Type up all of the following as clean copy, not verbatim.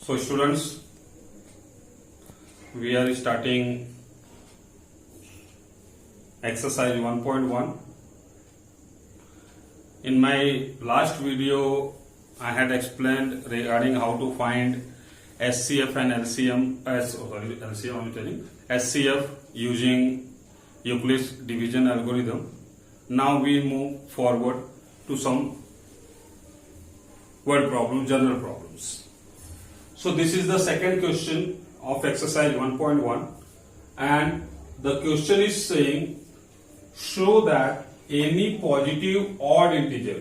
So students, we are starting exercise 1.1. In my last video, I had explained regarding how to find SCF and SCF using Euclid's division algorithm. Now we move forward to some word problems, general problems. So this is the second question of exercise 1.1, and the question is saying show that any positive odd integer,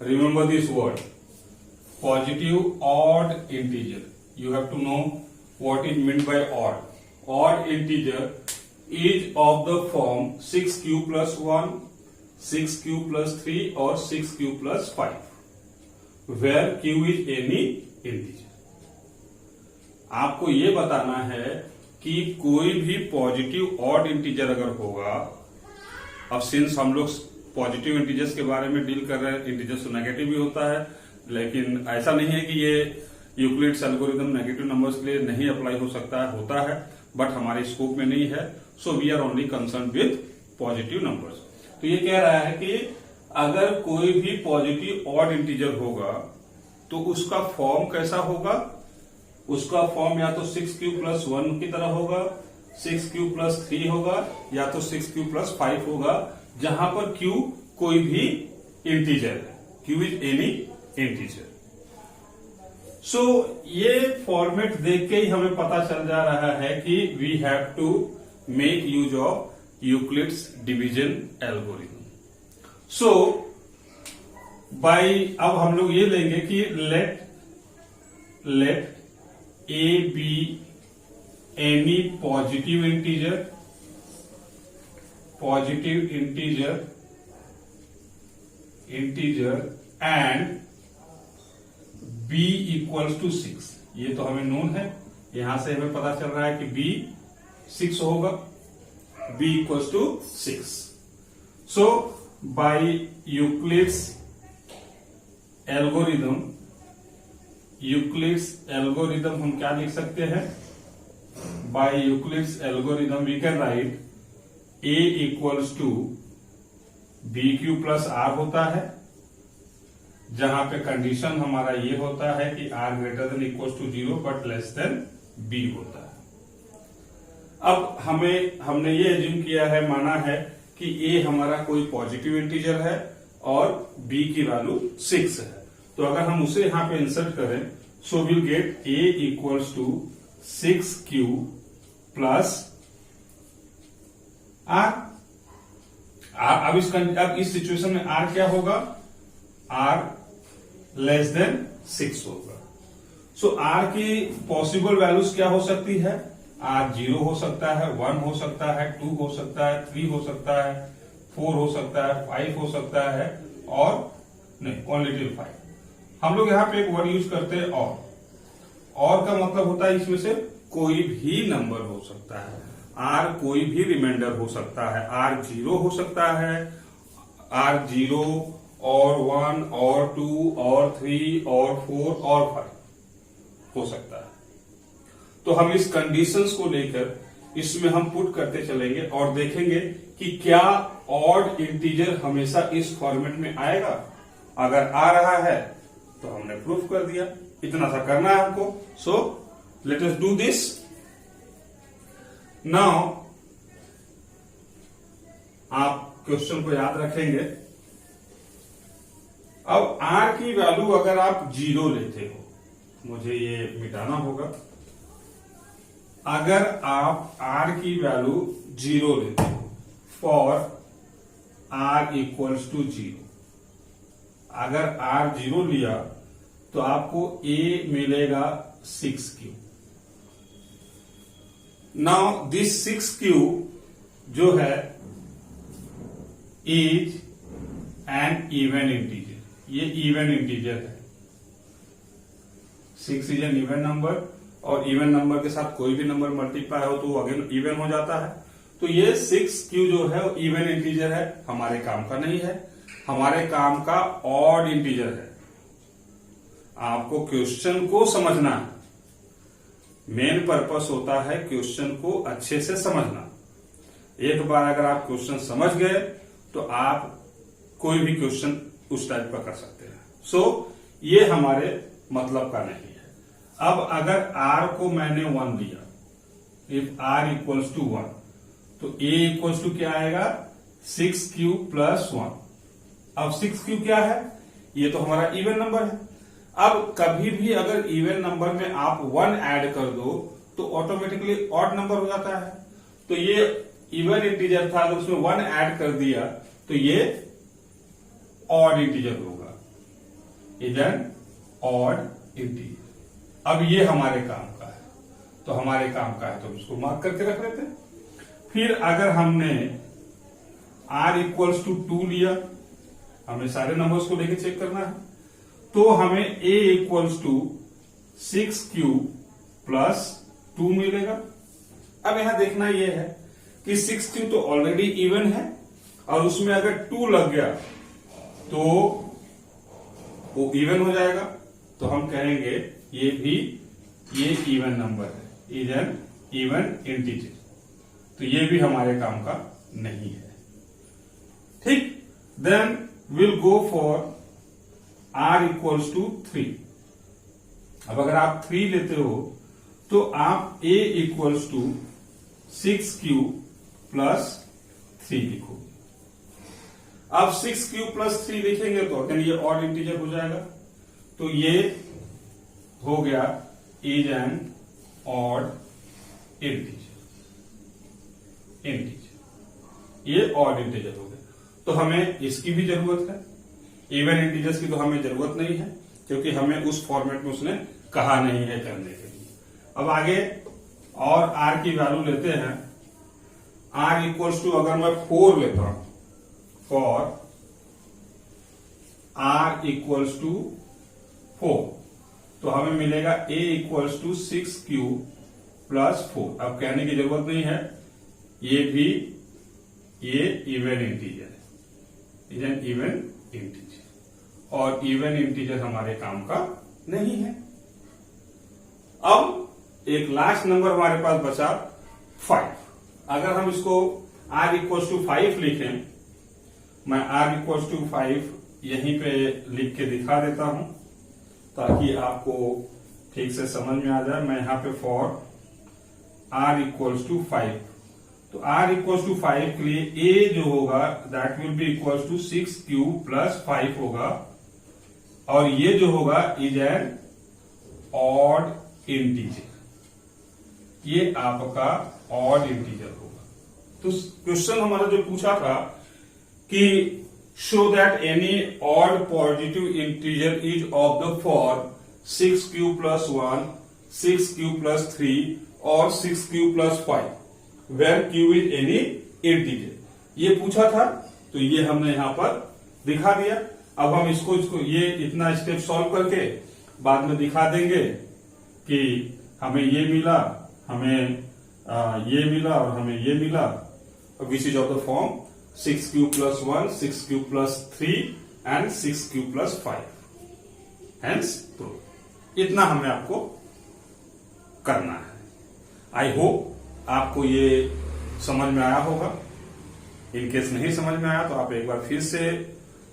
remember this word, positive odd integer, you have to know what is meant by odd integer is of the form 6q plus 1, 6q plus 3 or 6q plus 5, where q is any integer. आपको ये बताना है कि कोई भी positive odd integer अगर होगा, अब सिंस हम लोग पॉजिटिव इंटीजर्स के बारे में डील कर रहे हैं, इंटीजर्स तो नेगेटिव भी होता है, लेकिन ऐसा नहीं है कि ये यूक्लिड्स एल्गोरिथम नेगेटिव नंबर्स के लिए नहीं अप्लाई हो सकता है, होता है, बट हमारे स्कोप में नहीं है. So we are only concern with positive numbers. तो ये कह रहा है कि अगर कोई भी पॉजिटिव ऑड इंटीजर होगा तो उसका फॉर्म कैसा होगा, उसका फॉर्म या तो 6q प्लस 1 की तरह होगा, 6q प्लस 3 होगा, या तो 6q प्लस 5 होगा, जहां पर q कोई भी इंटीजर है, q इज एनी इंटीजर. सो ये फॉर्मेट देख के ही हमें पता चल जा रहा है कि we have to make use of Euclid's division algorithm. So by अब हम लोग ये लेंगे कि let a be any positive integer and b equals to 6. ये तो हमें नोन है, यहां से हमें पता चल रहा है कि बी 6 होगा, b equals to 6. So by Euclid's algorithm हम क्या लिख सकते हैं, by Euclid's algorithm we can write a equals to B Q plus r होता है, जहां पे कंडीशन हमारा ये होता है कि r greater than equals to 0 but less than b होता है. अब हमने ये एज्यूम किया है, माना है कि ए हमारा कोई पॉजिटिव इंटीजर है और b की वैल्यू 6 है. तो अगर हम उसे यहां पे इंसर्ट करें, so will get a equals to 6q plus r. अब इस सिचुएशन में r क्या होगा, r लेस देन 6 होगा. सो r की पॉसिबल वैल्यूज क्या हो सकती है, r 0 हो सकता है, 1 हो सकता है, 2 हो सकता है, 3 हो सकता है, 4 हो सकता है, 5 हो सकता है, और नहीं ओनली टिल 5. हम लोग यहां पे एक वर्ड यूज करते हैं और का मतलब होता है इसमें से कोई भी नंबर हो सकता है, आर कोई भी रिमाइंडर हो सकता है, आर 0 हो सकता है, आर 0 और 1 और 2 और 3 और 4 और 5 हो सकता है. तो हम इस कंडीशंस को लेकर इसमें हम पुट करते चलेंगे और देखेंगे कि क्या ऑड इंटीजर हमेशा इस फॉर्मेट में आएगा. अगर आ रहा है तो हमने प्रूफ कर दिया, इतना सा करना है हमको. सो let us do this now. आप क्वेश्चन को याद रखेंगे. अब आर की वैल्यू अगर आप 0 लेते हो, मुझे ये मिटाना होगा. अगर आप r की वैल्यू 0 लेते हो फॉर r इक्वल्स टू 0, अगर r 0 लिया तो आपको a मिलेगा 6q. नाउ दिस 6q जो है इज एन इवन इंटीजर. ये इवन इंटीजर है, 6 इज एन इवन नंबर, और इवन नंबर के साथ कोई भी नंबर मल्टीप्लाई हो तो वो अगेन इवन हो जाता है. तो ये 6q जो है वो इवन इंटीजर है, हमारे काम का नहीं है, हमारे काम का ऑड इंटीजर है. आपको क्वेश्चन को समझना है। मेन पर्पस होता है क्वेश्चन को अच्छे से समझना। एक बार अगर आप क्वेश्चन समझ गए तो आप कोई भी क्वेश्चन उस टाइप का कर सकते हैं। सो ये हमारे मतलब का नहीं है। अब अगर r को मैंने 1 दिया, इफ r इक्वल्स टू 1, तो a इक्वल्स टू क्या आएगा 6q प्लस 1। अब 6q क्या है, ये तो हमारा इवन नंबर है। अब कभी भी अगर इवन नंबर में आप 1 ऐड कर दो तो ऑटोमेटिकली ऑड नंबर हो जाता है। तो ये इवन इंटीजर था तो उसमें 1 ऐड कर दिया तो ये ऑड इंटीजर होगा, इज एन ऑड इंटीजर। अब ये हमारे काम का है, तो हमारे काम का है तो इसको मार्क करके रख लेते हैं। फिर अगर हमने r इक्वल्स टू 2 लिया, हमें सारे नंबर्स को लेके चेक करना है, तो हमें a equals to 6q plus 2 मिलेगा। अब यहां देखना यह है कि 6q तो ऑलरेडी इवन है और उसमें अगर 2 लग गया तो वो इवन हो जाएगा, तो हम कहेंगे ये इवन नंबर है, इज एन इवन इंटीजर। तो ये भी हमारे काम का नहीं है। ठीक, then will go for r equals to 3। अब अगर आप 3 लेते हो तो आप a equals to 6q plus 3 लिखोगे। अब 6q प्लस 3 लिखेंगे तो अगर ये ऑड इंटीजर हो जाएगा, तो ये हो गया इज एन ऑड इंटीजर। ये ऑड इंटीजर हो गया, तो हमें इसकी भी जरूरत है। इवन इंटीजर्स की तो हमें जरूरत नहीं है क्योंकि हमें उस फॉर्मेट में उसने कहा नहीं है करने के लिए। अब आगे और r की वैल्यू लेते हैं। r इक्वल्स टू अगर मैं 4 लेता हूं, फॉर r इक्वल्स टू 4, तो हमें मिलेगा a equals to 6q plus 4। अब कहने की जरूरत नहीं है, ये इवन इंटीजर है, इज एन इवन इंटीजर, और इवन इंटीजर हमारे काम का नहीं है। अब एक लास्ट नंबर हमारे पास बचा 5। अगर हम इसको r इक्वल्स टू 5 लिखें, मैं r इक्वल्स टू 5 यहीं पे लिख के दिखा देता हूं ताकि आपको ठीक से समझ में आ जाए। मैं यहां पे फॉर r इक्वल्स टू 5, तो r इक्वल्स टू 5 के लिए a जो होगा that will be equals to 6q plus 5 होगा, और ये जो होगा इज एन ऑड इंटीजर। ये आपका ऑड इंटीजर होगा। तो क्वेश्चन हमारा जो पूछा था कि show that any odd positive integer is of the form 6q plus 1, 6q plus 3 और 6q plus 5 where q is any integer, ये पूछा था। तो ये हमने यहां पर दिखा दिया। अब हम इसको ये इतना स्टेप सॉल्व करके बाद में दिखा देंगे कि हमें ये मिला, हमें ये मिला और हमें ये मिला, which is of the form 6q plus 1, 6q plus 3 and 6q plus 5 hence proof. इतना हमें आपको करना है। आई होप आपको ये समझ में आया होगा। इन केस नहीं समझ में आया तो आप एक बार फिर से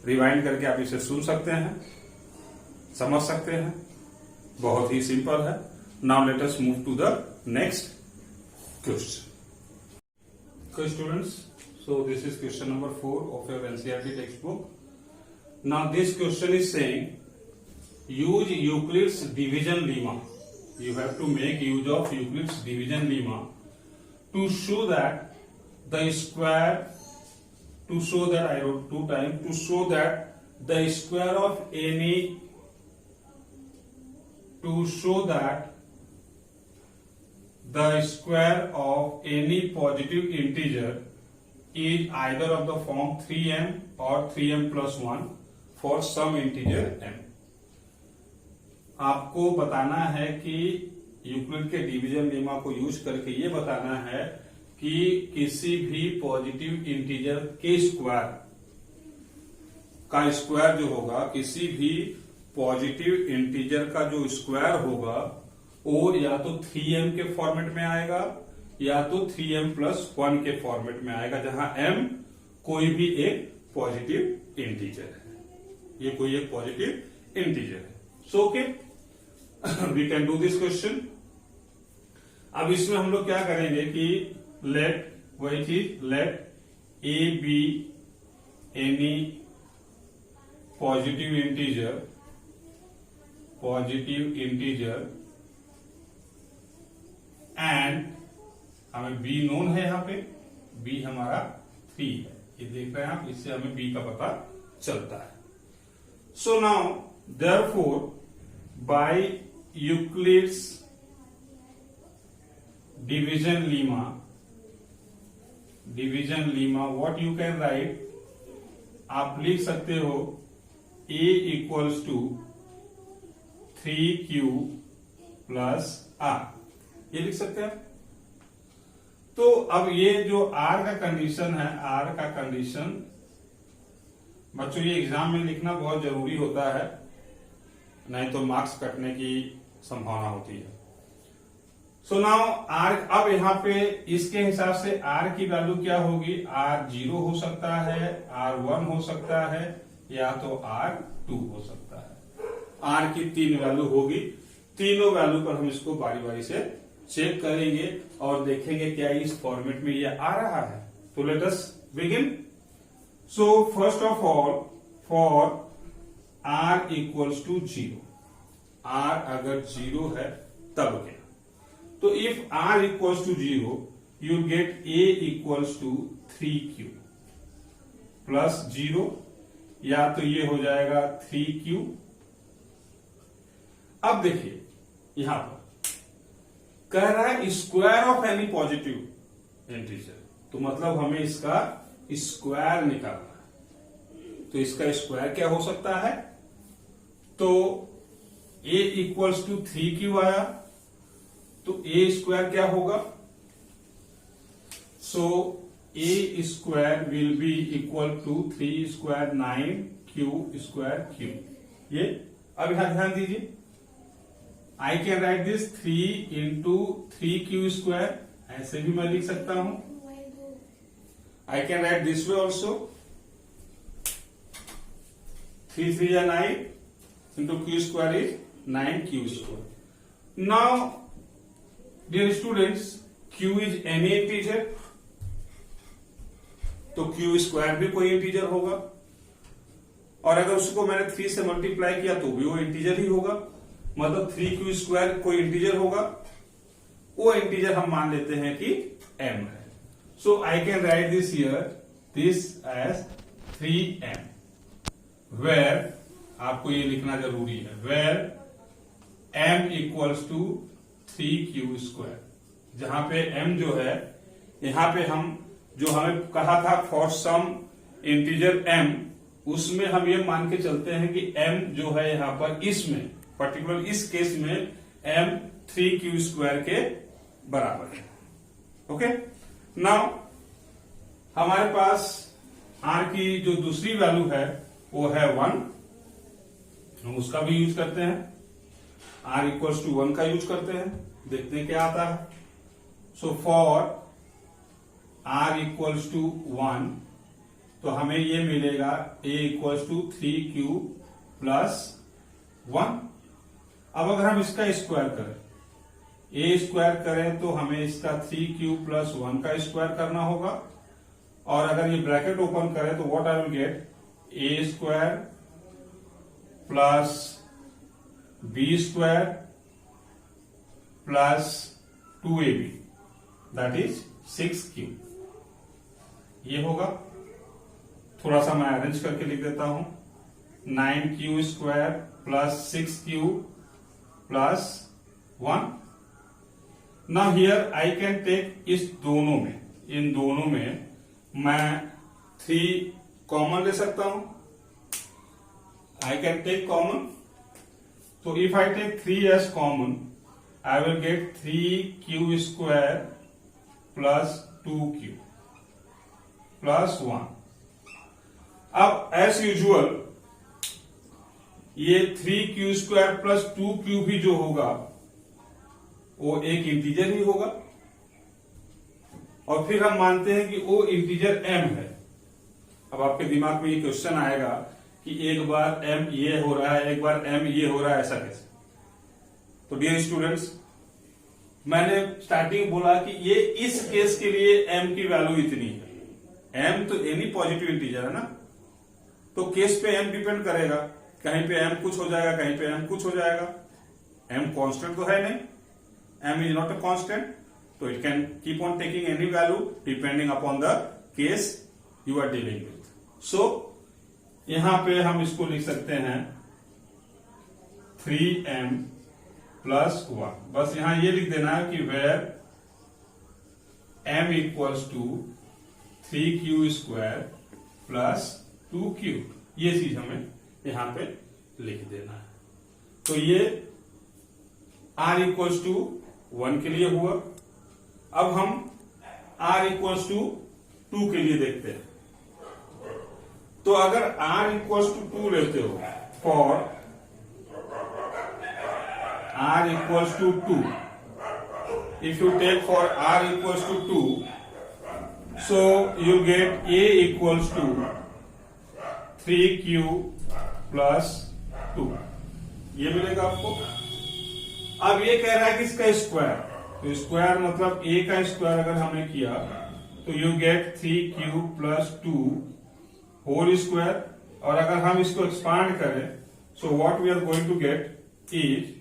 रिवाइंड करके आप इसे सुन सकते हैं, समझ सकते हैं। बहुत ही सिंपल है। Now let us move to the next question. Okay, students, so this is question number 4 of your NCERT textbook. Now this question is saying use Euclid's division lemma. You have to make use of Euclid's division lemma to show that the square, to show that, I wrote 2 times, to show that the square of any, to show that the square of any positive integer is either of the form 3m or 3m plus 1 for some integer m. आपको बताना है कि Euclid के division lemma को use करके ये बताना है कि किसी भी पॉजिटिव इंटीजर के स्क्वायर का स्क्वायर जो होगा, किसी भी पॉजिटिव इंटीजर का जो स्क्वायर होगा वो या तो 3m के फॉर्मेट में आएगा या तो 3m+1 के फॉर्मेट में आएगा, जहां m कोई भी एक पॉजिटिव इंटीजर है, ये कोई एक पॉजिटिव इंटीजर है। So okay, we can do this question. अब इसमें हम लोग क्या करेंगे कि लेट वही चीज, let a be any positive integer and हमें b नोन है, यहां पे b हमारा 3 है, ये देख रहे हैं आप, इससे हमें b का पता चलता है। So now therefore by Euclid's division lemma what you can write, आप लिख सकते हो a equals to 3q plus r, ये लिख सकते हैं। तो अब ये जो r का कंडीशन है, r का कंडीशन बच्चों ये एग्जाम में लिखना बहुत जरूरी होता है, नहीं तो मार्क्स कटने की संभावना होती है। सो नाउ r, अब यहाँ पे इसके हिसाब से r की वैल्यू क्या होगी, r 0 हो सकता है, r 1 हो सकता है या तो r 2 हो सकता है। r की 3 वैल्यू होगी, तीनों वैल्यू पर हम इसको बारी बारी से चेक करेंगे और देखेंगे क्या इस फॉर्मेट में ये आ रहा है। तो let us begin. So first of all for r equals to 0, r अगर 0 है तब क्या, तो if r equals to 0 you get a equals to 3q plus 0, या तो ये हो जाएगा 3q। अब देखिए यहां पर कह रहा है square of any positive integer, तो मतलब हमें इसका स्क्वायर निकालना है। तो इसका स्क्वायर क्या हो सकता है, तो a इक्वल्स टू 3q आया, तो a स्क्वायर क्या होगा, so a square will be equal to 3 square 9q square q। ये अब यहां ध्यान दीजिए, I can write this 3 into 3q square, ऐसे भी मैं लिख सकता हूं। I can write this way also, 3 3 या 9 into q square is 9q square. Now dear students, q is any integer, तो q स्क्वायर भी कोई इंटीजर होगा, और अगर उसको मैंने 3 से मल्टीप्लाई किया तो भी वो इंटीजर ही होगा, मतलब 3q स्क्वायर कोई इंटीजर होगा, वो इंटीजर हम मान लेते हैं कि m है। So I can write this here, this as 3m, where आपको ये लिखना जरूरी है, where m equals to 3q square, जहां पे m जो है, यहां पे हम जो हमें कहा था फॉर सम इंटीजर m, उसमें हम ये मान के चलते हैं कि m जो है यहां पर इसमें पर्टिकुलर इस केस में m 3q स्क्वायर के बराबर है। ओके, नाउ हमारे पास r की जो दूसरी वैल्यू है वो है 1, हम उसका भी यूज करते हैं, r इक्वल्स टू 1 का यूज करते हैं, देखते हैं क्या आता है। So for r equals to 1, तो हमें ये मिलेगा a equals to 3q plus 1। अब अगर हम इसका स्क्वायर करें, a स्क्वायर करें तो हमें इसका 3q प्लस 1 का स्क्वायर करना होगा, और अगर ये ब्रैकेट ओपन करें तो what I will get, a square plus b square plus 2ab, that is 6q, ये होगा। थोड़ा सा मैं अरेंज करके लिख देता हूं, 9q square plus 6q plus 1। Now here I can take इस दोनों में, इन दोनों में मैं 3 कॉमन ले सकता हूं, आई कैन टेक कॉमन, तो if I take 3 as common I will get 3q square plus 2q plus 1। अब एज यूजुअल ये 3q² प्लस 2q भी जो होगा वो एक इंटीजर ही होगा, और फिर हम मानते हैं कि वो इंटीजर m है। अब आपके दिमाग में ये क्वेश्चन आएगा कि एक बार m ये हो रहा है, एक बार m ये हो रहा है, ऐसा कैसे? तो डियर स्टूडेंट्स, मैंने स्टार्टिंग बोला कि ये इस केस के लिए m की वैल्यू इतनी है। m तो एनी पॉजिटिव इंटीजर है ना, तो केस पे m डिपेंड करेगा, कहीं पे m कुछ हो जाएगा, कहीं पे m कुछ हो जाएगा। m कांस्टेंट तो है नहीं, m is not a constant, तो it can keep on taking any value depending upon the case you are dealing with. So यहां पे हम इसको लिख सकते हैं 3m प्लस 1। बस यहां ये लिख देना है कि where m equals to 3q² plus 2q, ये चीज हमें यहां पे लिख देना है। तो ये r इक्वल्स टू 1 के लिए हुआ। अब हम r इक्वल्स टू 2 के लिए देखते हैं। तो अगर r इक्वल्स टू 2 लेते हो, for r equals to 2, if you take for r equals to 2, so you get a equals to 3q plus 2, ये मिलेगा आपको। अब ये कह रहा है कि इसका स्क्वायर, तो स्क्वायर मतलब a का स्क्वायर अगर हमने किया तो you get 3q plus 2 whole square, और अगर हम इसको एक्सपांड करें, so what we are going to get is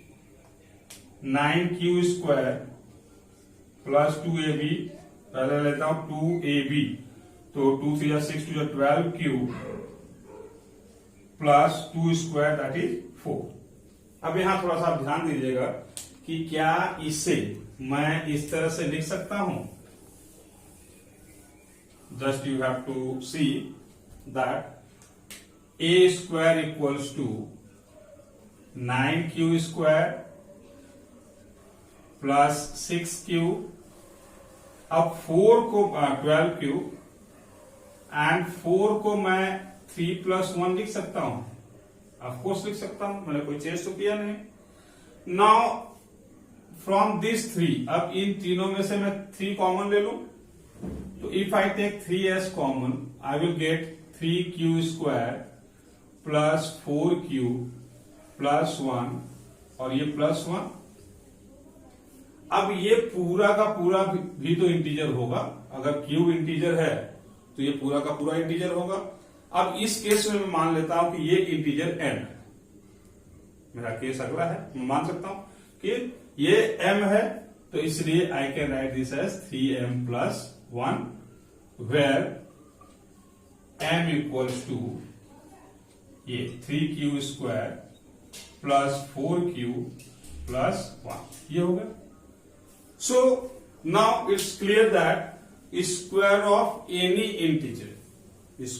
9q² plus 2ab, पहले लेता हूं 2ab, तो 2 3 जा 6 2 जा 12q प्लस 2² दैट इज 4। अब यहां थोड़ा सा आप ध्यान दीजिएगा कि क्या इसे मैं इस तरह से लिख सकता हूं। Just you have to see that a² equals to 9q² plus 6q, अब 4 को 12q एंड 4 को मैं 3 प्लस 1 लिख सकता हूं, ऑफकोर्स लिख सकता हूं, मैंने कोई चेंज तो किया नहीं। नाउ फ्रॉम दिस 3, अब इन तीनों में से मैं 3 कॉमन ले लूं, तो if I take 3 as common I will get 3q² plus 4q plus 1 और ये प्लस 1। अब ये पूरा का पूरा भी तो इंटीजर होगा, अगर q इंटीजर है तो ये पूरा का पूरा इंटीजर होगा। अब इस केस में मैं मान लेता हूं कि ये इंटीजर m है, मेरा केस अगला है, मैं मान सकता हूं कि ये m है, तो इसलिए I can write this as 3m plus 1, where m equals to ये 3q² प्लस 4q प्लस 1, ये हो गया। So now it's clear that square of any integer is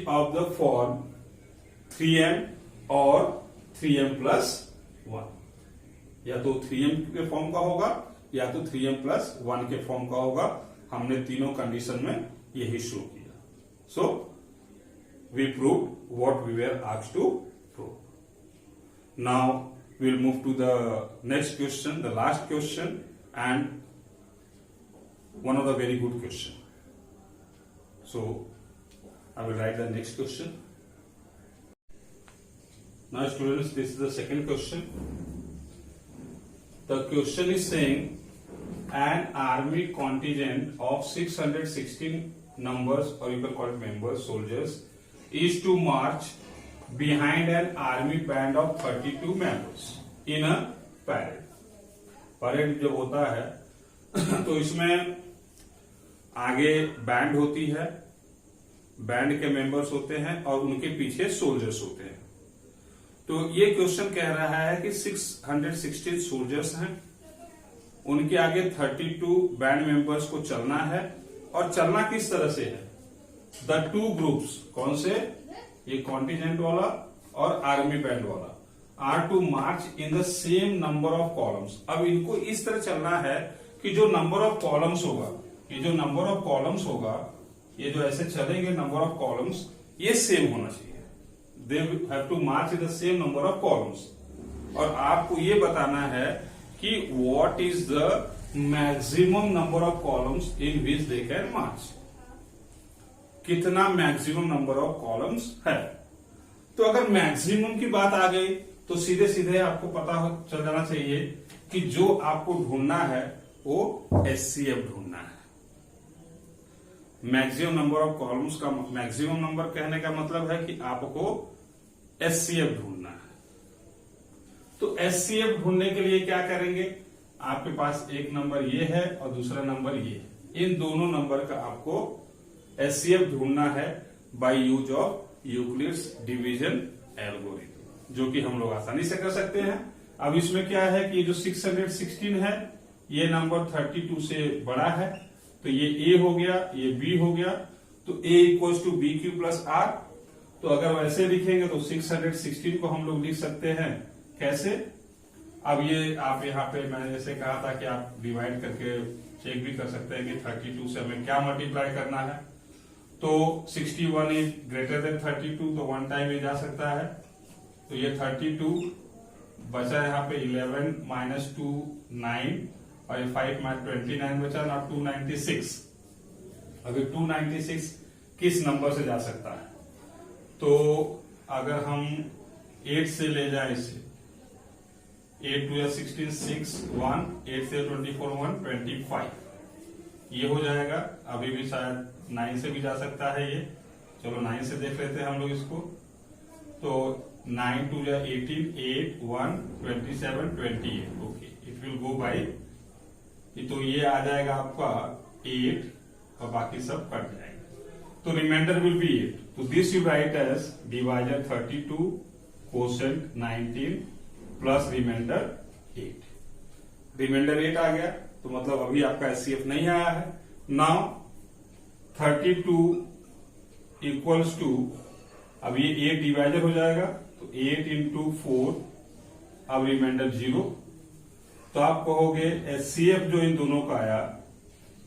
of the form 3m or 3m plus 1, या तो 3m के form का होगा या तो 3m plus 1 के फॉर्म का होगा। हमने तीनों कंडीशन में यही शो किया। So we proved what we were asked to prove. Now we'll move to the next question, the last question, and one of the very good question. So I will write the next question. Now students, this is the second question. The question is saying an army contingent of 616 numbers, or you can call it members, soldiers, is to march behind an army band of 32 members in a parade. Parade जब होता है तो इसमें आगे band होती है, band के members होते हैं और उनके पीछे सोल्जर्स होते हैं। तो ये क्वेश्चन कह रहा है कि 616 सोल्जर्स हैं, उनके आगे 32 बैंड मेंबर्स को चलना है, और चलना किस तरह से है? द टू ग्रुप्स, कौन से? ये कॉन्टिजेंट वाला और आर्मी बैंड वाला, are to march in the same number of columns. अब इनको इस तरह चलना है कि जो नंबर ऑफ कॉलम्स होगा, ये जो नंबर ऑफ कॉलम्स होगा, ये जो ऐसे चलेंगे नंबर ऑफ कॉलम्स, ये सेम होना चाहिए। They have to march in the same number of columns. और आपको ये बताना है कि what is the maximum number of columns in which they can march, कितना मैक्सिमम नंबर ऑफ कॉलम्स है। तो अगर मैक्सिमम की बात आ गई तो सीधे सीधे आपको पता चल जाना चाहिए कि जो आपको ढूंढना है वो एचसीएफ ढूंढना है। मैक्सिमम नंबर ऑफ कॉलम्स का मैक्सिमम नंबर कहने का मतलब है कि आपको एचसीएफ ढूंढना है। तो एचसीएफ ढूंढने के लिए क्या करेंगे, आपके पास एक नंबर ये है और दूसरा नंबर ये है, इन दोनों नंबर का आपको एचसीएफ ढूंढना है by use of Euclid's division algorithm, जो कि हम लोग आसानी से कर सकते हैं। अब इसमें क्या है कि ये जो 616 है ये नंबर 32 से बड़ा है, तो ये ए हो गया, ये बी हो गया, तो A equals to B Q plus R. तो अगर वैसे लिखेंगे तो 616 को हम लोग लिख सकते हैं कैसे। अब ये आप यहाँ पे मैंने जैसे कहा था कि आप डिवाइड करके चेक भी कर सकते हैं कि 32 से हमें क्या मल्टीप्लाई करना है। तो 61 इज ग्रेटर देन 32, तो वन टाइम ये जा सकता है। तो ये 32 बचा यहाँ पे 11 माइनस 2 9 और ये 5 माइनस 29 बचा ना 296। अभी 296 किस नंबर से जा सकता है, तो अगर हम 8 से ले जाए इसे, 8 2 16 6 1 8 से 24 1 25 ये हो जाएगा। अभी भी शायद 9 से भी जा सकता है ये, चलो 9 से देख लेते हैं हम लोग इसको। तो 9 2 18 8 1 27 28 okay, it will go by, तो ये आ जाएगा आपका 8 और बाकी सब कट जाएगा, तो रिमाइंडर विल बी 8। तो this you write as divisor 32 quotient 19 plus remainder 8। Remainder 8 आ गया, तो मतलब अभी आपका एचसीएफ नहीं आया है। नाउ 32 इक्वल्स टू, अब ये 8 डिवाइजर हो जाएगा, तो 8 इंटू 4, अब रिमाइंडर 0। तो आप कहोगे एचसीएफ जो इन दोनों का आया,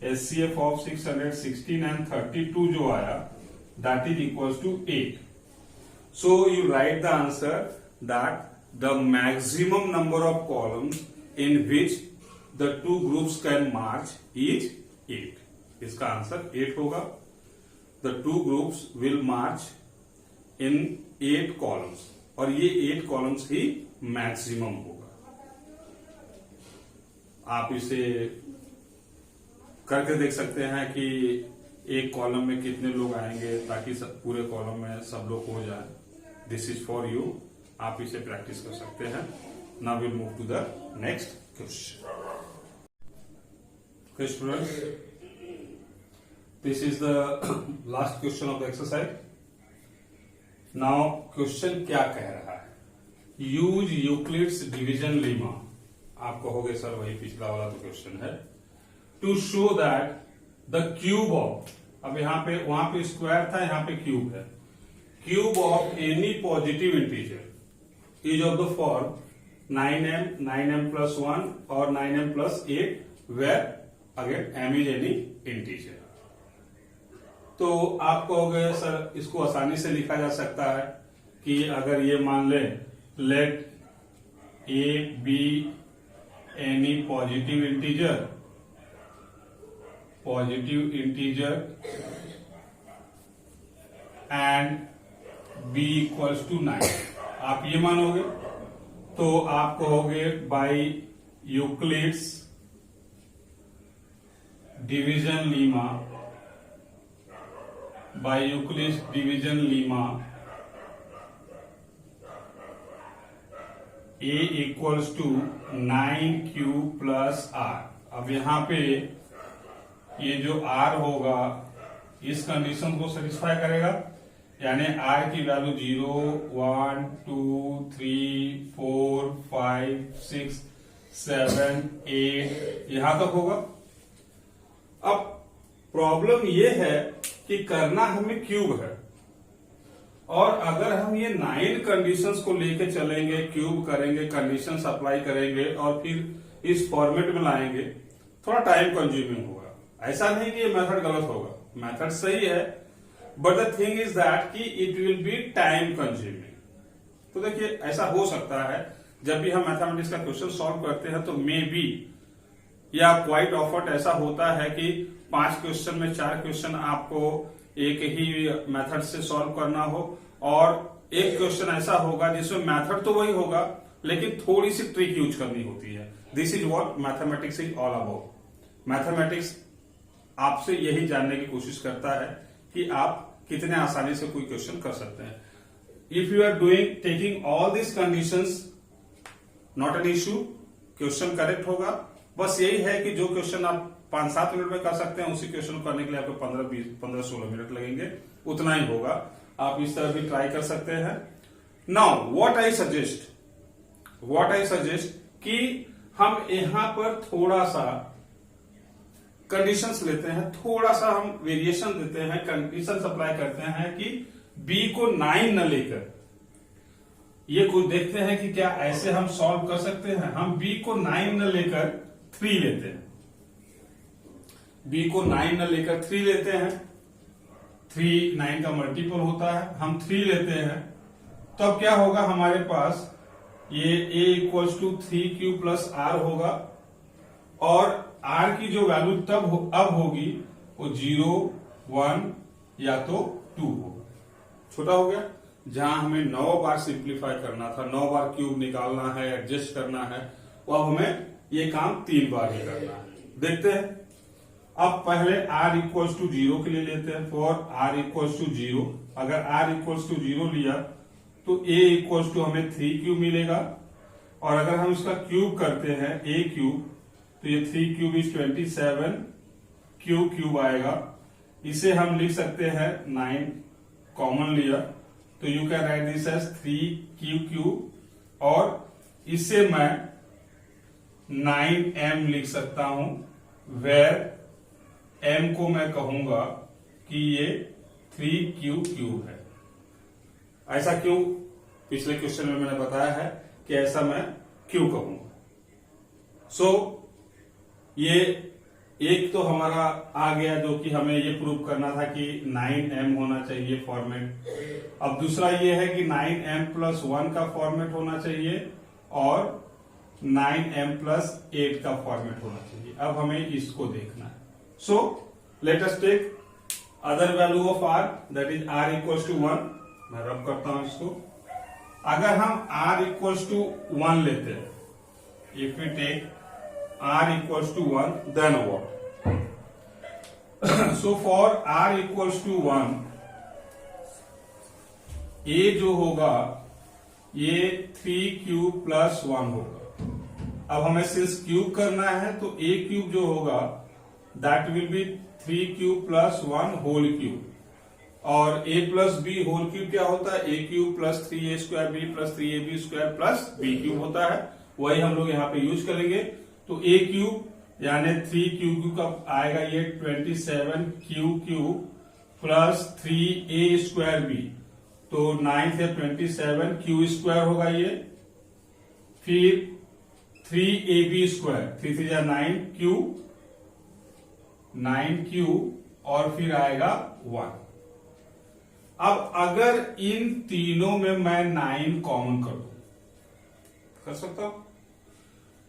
एचसीएफ ऑफ 616 एंड 32 जो आया, that is equals to 8। So you write the answer that the maximum number of columns in which the two groups can march is 8। इसका आंसर 8 होगा। The two groups will march in 8 columns, और ये 8 columns ही maximum होगा। आप इसे करके देख सकते हैं कि एक कॉलम में कितने लोग आएंगे, ताकि पूरे कॉलम में सब लोग हो जाए। दिस इज फॉर यू, आप इसे प्रैक्टिस कर सकते हैं। Now will move to the next question. Students, this is the last question of the exercise. Now question क्या कह रहा है, यूज यूक्लिड्स डिवीजन लेमा। आप कहोगे सर वही पिछला वाला तो क्वेश्चन है। To show that the cube of, अब यहाँ पे वहां पे स्क्वायर था, यहाँ पे क्यूब है, cube of any positive integer is of the form 9m 9m plus 1 और 9m plus 8 where again m is any integer। तो आप कहोगे सर इसको आसानी से लिखा जा सकता है कि अगर ये मान ले late a be any positive integer and b equals to 9, आप ये मानोगे तो आप कहोगे by Euclid's division lemma, by Euclid's division lemma a equals to 9q plus r। अब यहां पे ये जो r होगा इस कंडीशन को सेटिस्फाई करेगा, यानी r की वैल्यू 0 1 2 3 4 5 6 7 8 यहां तक होगा। अब प्रॉब्लम ये है कि करना हमें क्यूब है, और अगर हम ये 9 कंडीशंस को लेके चलेंगे, क्यूब करेंगे, कंडीशंस अप्लाई करेंगे और फिर इस फॉर्मेट में लाएंगे, थोड़ा टाइम कंज्यूमिंग होगा। ऐसा नहीं कि ये मेथड गलत होगा, मेथड सही है, but the thing is that कि it will be time consuming. तो देखिए ऐसा हो सकता है जब भी हम मैथमेटिक्स का क्वेश्चन सॉल्व करते हैं तो मे बी या क्वाइट ऑफर्ट ऐसा होता है कि 5 क्वेश्चन में 4 क्वेश्चन आपको एक ही मेथड से सॉल्व करना हो और एक क्वेश्चन ऐसा होगा जिसमें मेथड तो वही होगा लेकिन थोड़ी सी ट्रिक यूज करनी होती है। This is what mathematics is all about. Mathematics आपसे यही जानने की कोशिश करता है कि आप कितने आसानी से कोई क्वेश्चन कर सकते हैं। If you are doing taking all this conditions not an issue, question correct होगा। बस यही है कि जो क्वेश्चन आप 5-7 मिनट में कर सकते हैं उसी क्वेश्चन करने के लिए आपको 15-16 मिनट लगेंगे, उतना ही होगा। आप इस तरह भी ट्राई कर सकते हैं। नाउ व्हाट आई सजेस्ट कि हम यहां पर थोड़ा सा कंडीशंस लेते हैं, थोड़ा सा हम वेरिएशन देते हैं, कंडीशन अप्लाई करते हैं कि बी को 9 न लेकर ये कुछ देखते हैं कि क्या ऐसे हम सॉल्व कर सकते हैं। हम बी को 9 न लेकर 3 लेते हैं, बी को 9 न लेकर 3 लेते हैं। 3 9 का मल्टीपल होता है, हम 3 लेते हैं। तब क्या होगा हमारे पास ये a equals to 3q plus r होगा और r की जो वैल्यू अब होगी वो 0, 1 या तो 2 होगा। छोटा हो गया। जहां हमें 9 बार सिंप्लीफाई करना था, 9 बार क्यूब निकालना है, एडजस्ट करना है, वो अब हमें ये काम 3 बार ही करना है। देखते हैं। अब पहले r इक्वल्स टू 0 के लिए लेते हैं। फॉर r इक्वल्स टू 0, अगर r इक्वल्स टू 0 लिया तो a इक्वल्स टू हमें 3q मिलेगा और अगर हम इसका क्यूब करते हैं a क्यूब तो ये 3 क्यूब इज 27 q क्यूब आएगा। इसे हम लिख सकते हैं 9 कॉमन लिया तो you can write this as 3q cube और इससे मैं 9m लिख सकता हूं वेर m को मैं कहूंगा कि ये 3q क्यूब है। ऐसा क्यों? पिछले क्वेश्चन में मैंने बताया है कि ऐसा मैं क्यों कहूंगा। सो ये एक तो हमारा आ गया जो कि हमें ये प्रूव करना था कि 9m होना चाहिए फॉर्मेट। अब दूसरा ये है कि 9m प्लस 1 का फॉर्मेट होना चाहिए और 9m प्लस 8 का फॉर्मेट होना चाहिए। अब हमें इसको देखना है। So let us take other value of r that is r equals to 1। मैं रब करता हूं इसको। अगर हम r इक्वल्स टू 1 लेते हैं, if we take r equals to 1, then what? So for r equals to 1, a जो होगा ये 3q प्लस 1 होगा। अब हमें सिर्फ क्यूब करना है तो a क्यूब जो होगा that will be 3q plus 1 whole cube और a plus b whole cube क्या होता है? a cube plus 3a square b plus 3ab square plus b cube होता है। वही हम लोग यहाँ पे यूज करेंगे। तो a क्यूब यानी 3q का आएगा ये 27q cube plus 3a square b तो 9 से 27q स्क्वायर होगा ये। फिर 3ab स्क्वायर 3 से 9q 9q और फिर आएगा 1। अब अगर इन तीनों में मैं 9 कॉमन कर सकता हूं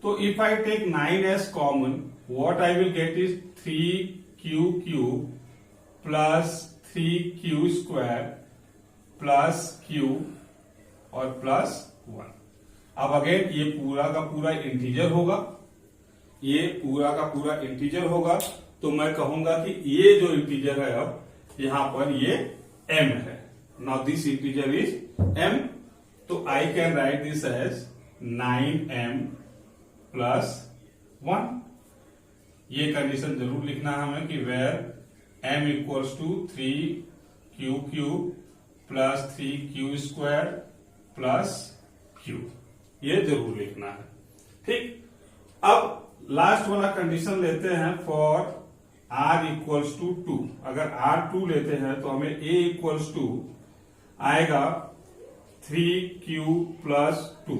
तो if I take 9 as common what I will get is 3q cube plus 3q square plus q और प्लस 1। अब अगेन ये पूरा का पूरा इंटीजर होगा, ये पूरा का पूरा इंटीजर होगा तो मैं कहूंगा कि ये जो इंटीजर है अब यहां पर ये m है। Now this integer is m तो I can write this as 9m plus 1। ये कंडीशन जरूर लिखना है हमें कि where m equals to 3q cube plus 3q square plus q, ये जरूर लिखना है। ठीक। अब लास्ट वाला कंडीशन लेते हैं फॉर r इक्वल्स टू 2। अगर r 2 लेते हैं तो हमें a इक्वल्स टू आएगा 3q प्लस 2।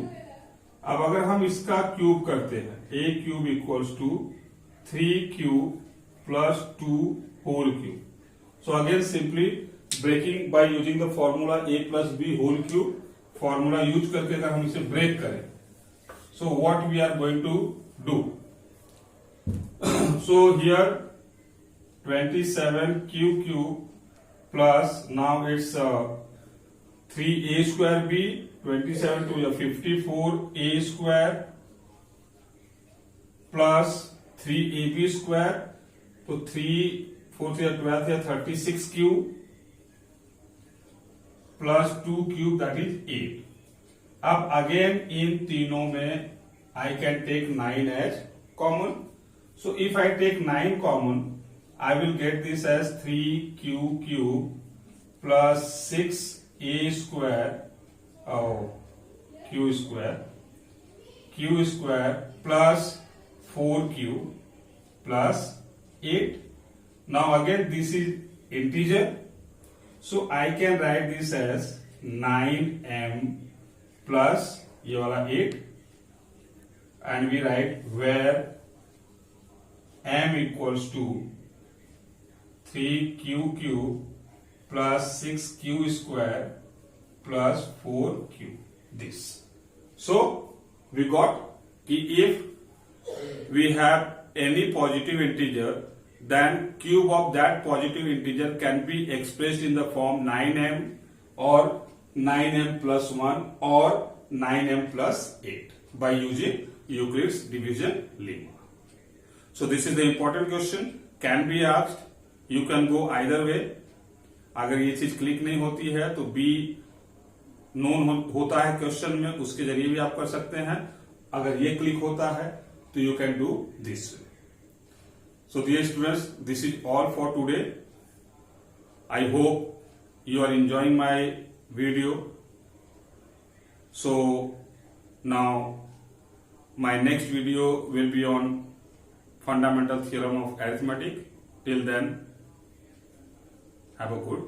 अब अगर हम इसका क्यूब करते हैं a cube equals to 3q plus 2 whole cube. So again simply breaking by using the formula a plus b whole cube formula use करके अगर हम इसे ब्रेक करें, so what we are going to do, so here 27q cube plus now it's 3a square b, 27 to 54a square plus 3ab square, तो 3 4 या 12 या 36 cube plus 2 cube that is 8. अब again इन तीनों में I can take 9 as common. So if I take 9 common, I will get this as 3q cube plus 6a square, q square plus 4q plus 8. Now again this is integer, so I can write this as 9m plus ये वाला 8, and we write where m equals to 3q cube plus 6q square plus 4q. This. So we got if we have any positive integer, then cube of that positive integer can be expressed in the form 9m or 9m plus 1 or 9m plus 8 by using Euclid's division lemma. So this is the important question, can be asked. You can go either way. अगर ये चीज click नहीं होती है तो be known होता है question में, उसके जरिए भी आप कर सकते हैं. अगर ये क्लिक होता है तो you can do this. So dear students, this is all for today. I hope you are enjoying my video. So now my next video will be on fundamental theorem of arithmetic. Till then, have a good